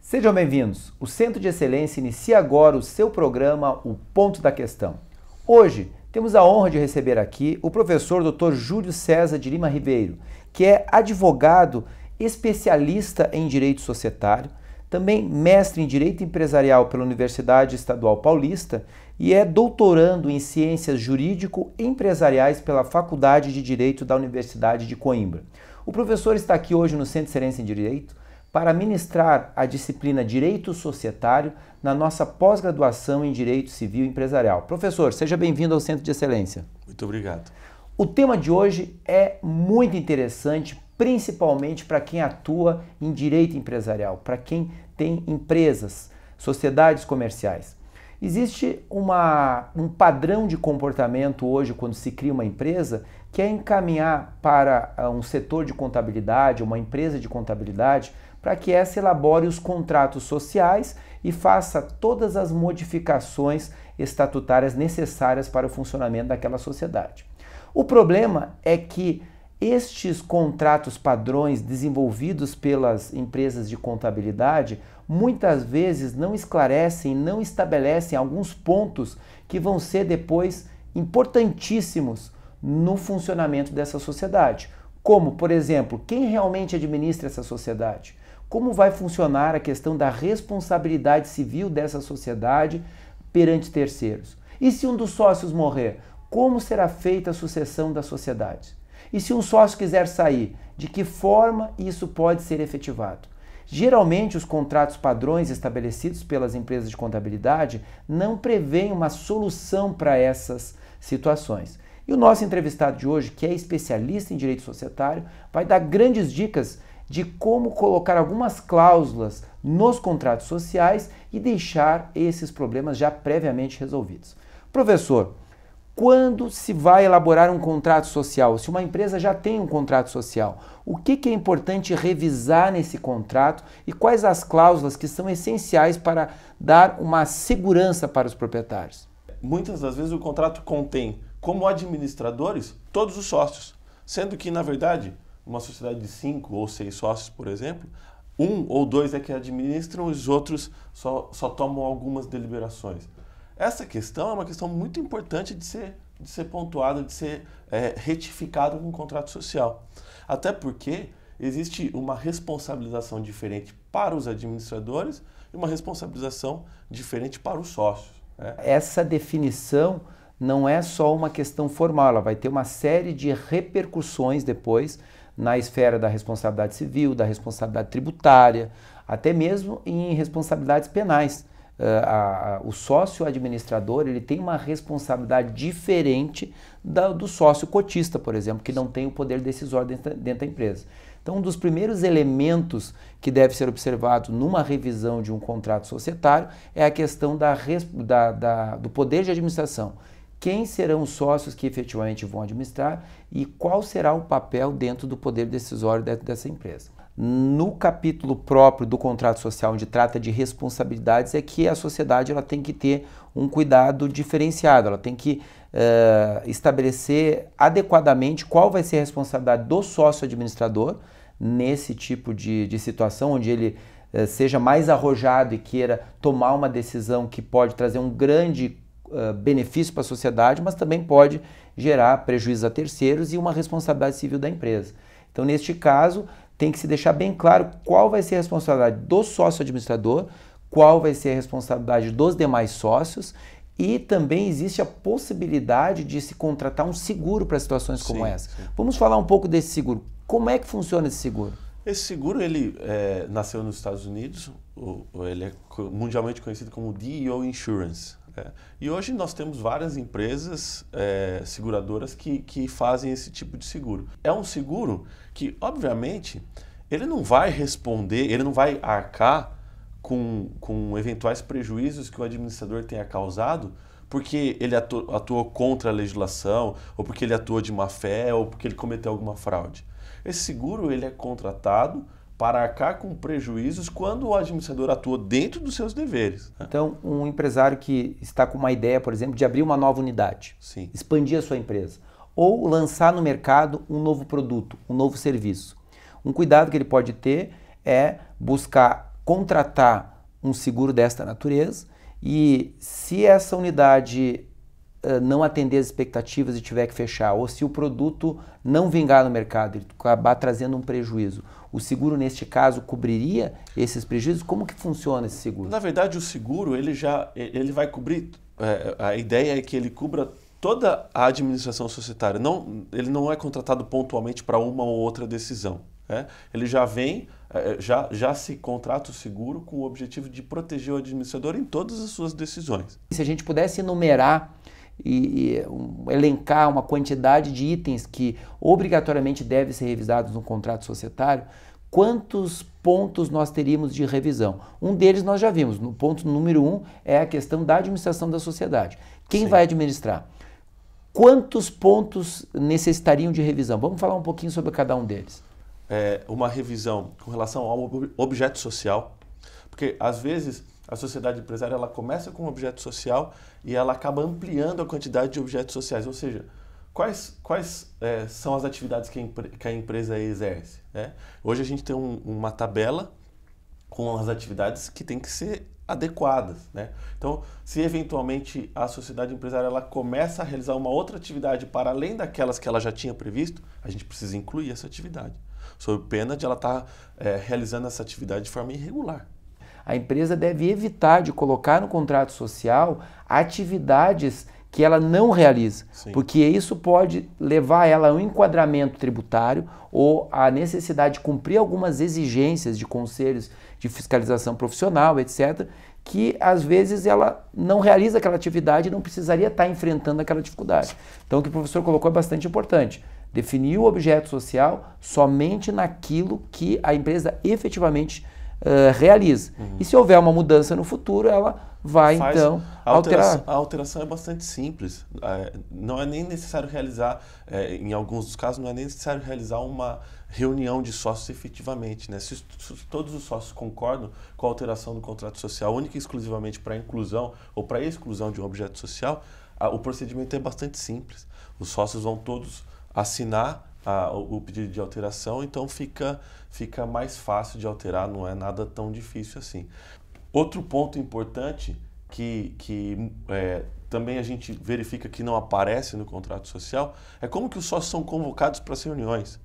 Sejam bem-vindos. O Centro de Excelência inicia agora o seu programa O Ponto da Questão. Hoje temos a honra de receber aqui o professor Dr. Júlio César de Lima Ribeiro, que é advogado especialista em Direito Societário, também mestre em Direito Empresarial pela Universidade Estadual Paulista e é doutorando em Ciências Jurídico-Empresariais pela Faculdade de Direito da Universidade de Coimbra. O professor está aqui hoje no Centro de Excelência em Direito para ministrar a disciplina Direito Societário na nossa pós-graduação em Direito Civil e Empresarial. Professor, seja bem-vindo ao Centro de Excelência. Muito obrigado. O tema de hoje é muito interessante, principalmente para quem atua em direito empresarial, para quem tem empresas, sociedades comerciais. Existe um padrão de comportamento hoje quando se cria uma empresa que é encaminhar para um setor de contabilidade, uma empresa de contabilidade, para que essa elabore os contratos sociais e faça todas as modificações estatutárias necessárias para o funcionamento daquela sociedade. O problema é que estes contratos padrões desenvolvidos pelas empresas de contabilidade muitas vezes não esclarecem, não estabelecem alguns pontos que vão ser depois importantíssimos no funcionamento dessa sociedade. Como, por exemplo, quem realmente administra essa sociedade? Como vai funcionar a questão da responsabilidade civil dessa sociedade perante terceiros? E se um dos sócios morrer, como será feita a sucessão da sociedade? E se um sócio quiser sair, de que forma isso pode ser efetivado? Geralmente, os contratos padrões estabelecidos pelas empresas de contabilidade não prevêem uma solução para essas situações. E o nosso entrevistado de hoje, que é especialista em direito societário, vai dar grandes dicas de como colocar algumas cláusulas nos contratos sociais e deixar esses problemas já previamente resolvidos. Professor, quando se vai elaborar um contrato social, se uma empresa já tem um contrato social, o que é importante revisar nesse contrato e quais as cláusulas que são essenciais para dar uma segurança para os proprietários? Muitas das vezes o contrato contém, como administradores, todos os sócios, sendo que, na verdade, uma sociedade de 5 ou 6 sócios, por exemplo, 1 ou 2 é que administram, os outros só tomam algumas deliberações. Essa questão é uma questão muito importante de ser pontuada, de ser retificada com o contrato social. Até porque existe uma responsabilização diferente para os administradores e uma responsabilização diferente para os sócios. Essa definição não é só uma questão formal, ela vai ter uma série de repercussões depois na esfera da responsabilidade civil, da responsabilidade tributária, até mesmo em responsabilidades penais. O sócio administrador ele tem uma responsabilidade diferente do sócio cotista, por exemplo, que não tem o poder decisório dentro da empresa. Então, um dos primeiros elementos que deve ser observado numa revisão de um contrato societário é a questão do poder de administração. Quem serão os sócios que efetivamente vão administrar e qual será o papel dentro do poder decisório dessa empresa. No capítulo próprio do contrato social, onde trata de responsabilidades, é que a sociedade ela tem que ter um cuidado diferenciado, ela tem que estabelecer adequadamente qual vai ser a responsabilidade do sócio administrador nesse tipo de situação, onde ele seja mais arrojado e queira tomar uma decisão que pode trazer um grande benefício para a sociedade, mas também pode gerar prejuízo a terceiros e uma responsabilidade civil da empresa. Então, neste caso, tem que se deixar bem claro qual vai ser a responsabilidade do sócio administrador, qual vai ser a responsabilidade dos demais sócios e também existe a possibilidade de se contratar um seguro para situações como essa. Sim. Vamos falar um pouco desse seguro. Como é que funciona esse seguro? Esse seguro ele nasceu nos Estados Unidos, ele é mundialmente conhecido como DEO Insurance. E hoje nós temos várias empresas seguradoras que fazem esse tipo de seguro. É um seguro que, obviamente, ele não vai responder, ele não vai arcar com eventuais prejuízos que o administrador tenha causado porque ele atuou contra a legislação, ou porque ele atuou de má fé, ou porque ele cometeu alguma fraude. Esse seguro ele é contratado para arcar com prejuízos quando o administrador atua dentro dos seus deveres. Então, um empresário que está com uma ideia, por exemplo, de abrir uma nova unidade, Sim. expandir a sua empresa, ou lançar no mercado um novo produto, um novo serviço. Um cuidado que ele pode ter é buscar contratar um seguro desta natureza e se essa unidade não atender as expectativas e tiver que fechar, ou se o produto não vingar no mercado e acabar trazendo um prejuízo, o seguro neste caso cobriria esses prejuízos? Como que funciona esse seguro? Na verdade, o seguro ele vai cobrir, a ideia é que ele cubra toda a administração societária. Ele não é contratado pontualmente para uma ou outra decisão. Ele já vem, já se contrata o seguro com o objetivo de proteger o administrador em todas as suas decisões. Se a gente pudesse enumerar e elencar uma quantidade de itens que obrigatoriamente devem ser revisados no contrato societário, quantos pontos nós teríamos de revisão? Um deles nós já vimos. No ponto número 1 é a questão da administração da sociedade. Quem vai administrar? Quantos pontos necessitariam de revisão? Vamos falar um pouquinho sobre cada um deles. Uma revisão com relação ao objeto social, porque às vezes a sociedade empresária ela começa com um objeto social e ela acaba ampliando a quantidade de objetos sociais, ou seja, quais são as atividades que a empresa exerce. Hoje a gente tem uma tabela com as atividades que tem que ser adequadas. Então, se eventualmente a sociedade empresária ela começa a realizar uma outra atividade para além daquelas que ela já tinha previsto, a gente precisa incluir essa atividade, sob pena de ela estar realizando essa atividade de forma irregular. A empresa deve evitar de colocar no contrato social atividades que ela não realiza, porque isso pode levar ela a um enquadramento tributário ou a necessidade de cumprir algumas exigências de conselhos de fiscalização profissional, etc., que às vezes ela não realiza aquela atividade e não precisaria estar enfrentando aquela dificuldade. Então o que o professor colocou é bastante importante. Definir o objeto social somente naquilo que a empresa efetivamente realiza. E se houver uma mudança no futuro, ela vai então alterar. A alteração é bastante simples. Não é nem necessário realizar, em alguns dos casos, não é nem necessário realizar uma reunião de sócios efetivamente. Se todos os sócios concordam com a alteração do contrato social única e exclusivamente para a inclusão ou para a exclusão de um objeto social, o procedimento é bastante simples. Os sócios vão todos assinar o pedido de alteração, então fica mais fácil de alterar, não é nada tão difícil assim. Outro ponto importante que também a gente verifica que não aparece no contrato social é como que os sócios são convocados para as reuniões.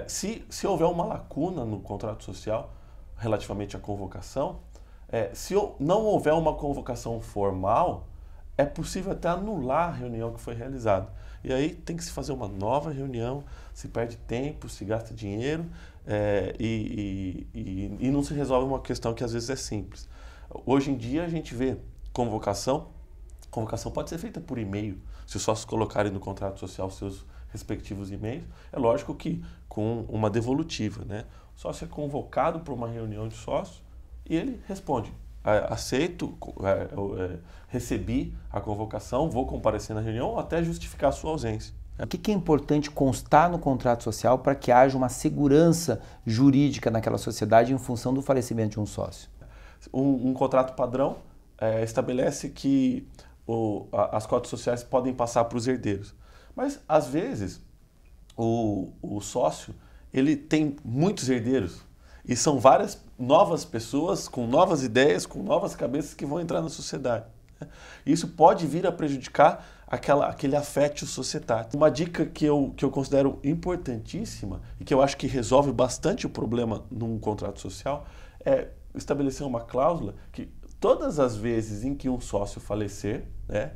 Se houver uma lacuna no contrato social relativamente à convocação, se não houver uma convocação formal, é possível até anular a reunião que foi realizada. E aí tem que se fazer uma nova reunião, se perde tempo, se gasta dinheiro e não se resolve uma questão que às vezes é simples. Hoje em dia a gente vê convocação pode ser feita por e-mail. Se os sócios colocarem no contrato social seus respectivos e-mails, é lógico que com uma devolutiva. O sócio é convocado para uma reunião de sócios e ele responde: aceito, recebi a convocação, vou comparecer na reunião ou até justificar a sua ausência. O que é importante constar no contrato social para que haja uma segurança jurídica naquela sociedade em função do falecimento de um sócio? Um contrato padrão estabelece que as cotas sociais podem passar para os herdeiros. Mas, às vezes, o sócio ele tem muitos herdeiros. E são várias novas pessoas com novas ideias, com novas cabeças que vão entrar na sociedade. Isso pode vir a prejudicar aquele affectio societatis. Uma dica que eu considero importantíssima e que eu acho que resolve bastante o problema num contrato social é estabelecer uma cláusula que todas as vezes em que um sócio falecer,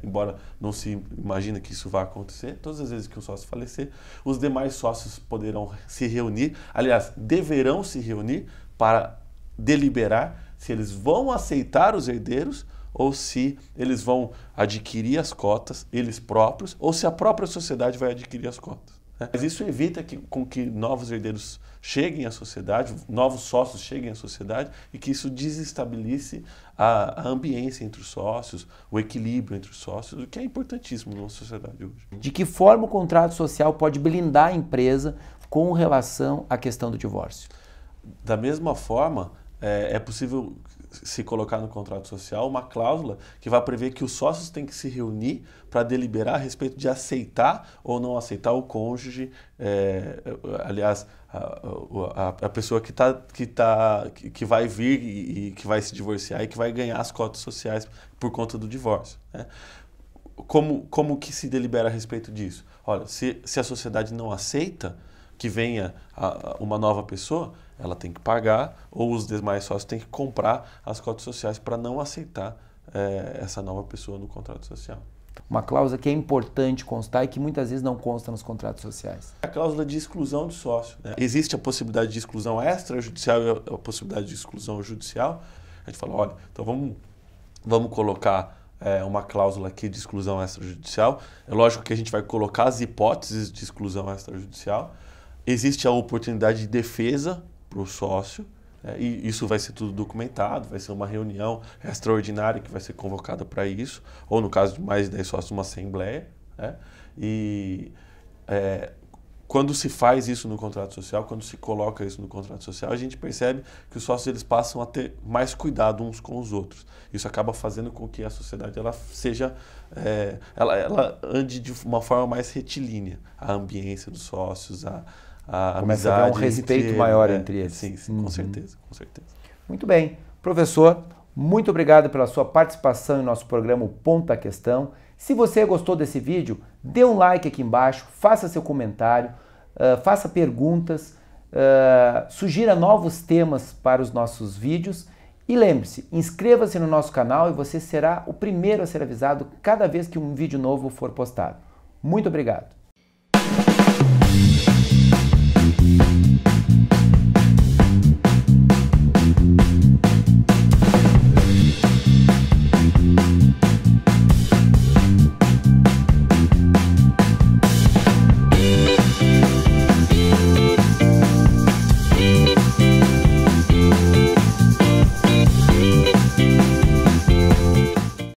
embora não se imagine que isso vá acontecer, todas as vezes que um sócio falecer, os demais sócios poderão se reunir, aliás, deverão se reunir para deliberar se eles vão aceitar os herdeiros ou se eles vão adquirir as cotas eles próprios ou se a própria sociedade vai adquirir as cotas. Mas isso evita com que novos herdeiros cheguem à sociedade, novos sócios cheguem à sociedade e que isso desestabilize a ambiência entre os sócios, o equilíbrio entre os sócios, o que é importantíssimo numa sociedade hoje. De que forma o contrato social pode blindar a empresa com relação à questão do divórcio? Da mesma forma, é possível se colocar no contrato social uma cláusula que vai prever que os sócios têm que se reunir para deliberar a respeito de aceitar ou não aceitar o cônjuge, aliás, a pessoa que vai vir e que vai se divorciar e que vai ganhar as cotas sociais por conta do divórcio, né? Como que se delibera a respeito disso? Olha, se a sociedade não aceita que venha uma nova pessoa, ela tem que pagar, ou os demais sócios têm que comprar as cotas sociais para não aceitar essa nova pessoa no contrato social. Uma cláusula que é importante constar e que muitas vezes não consta nos contratos sociais. A cláusula de exclusão de sócio, né? Existe a possibilidade de exclusão extrajudicial e a possibilidade de exclusão judicial. A gente fala, olha, então vamos colocar uma cláusula aqui de exclusão extrajudicial. É lógico que a gente vai colocar as hipóteses de exclusão extrajudicial. Existe a oportunidade de defesa para o sócio, e isso vai ser tudo documentado, vai ser uma reunião extraordinária que vai ser convocada para isso, ou no caso de mais de 10 sócios, uma assembleia, né? E quando se faz isso no contrato social, quando se coloca isso no contrato social, a gente percebe que os sócios eles passam a ter mais cuidado uns com os outros. Isso acaba fazendo com que a sociedade ela seja, ela ande de uma forma mais retilínea, a ambiência dos sócios, começa a haver um respeito maior entre eles. Sim, com certeza, com certeza. Muito bem. Professor, muito obrigado pela sua participação em nosso programa O Ponto da Questão. Se você gostou desse vídeo, dê um like aqui embaixo, faça seu comentário, faça perguntas, sugira novos temas para os nossos vídeos e lembre-se, inscreva-se no nosso canal e você será o primeiro a ser avisado cada vez que um vídeo novo for postado. Muito obrigado.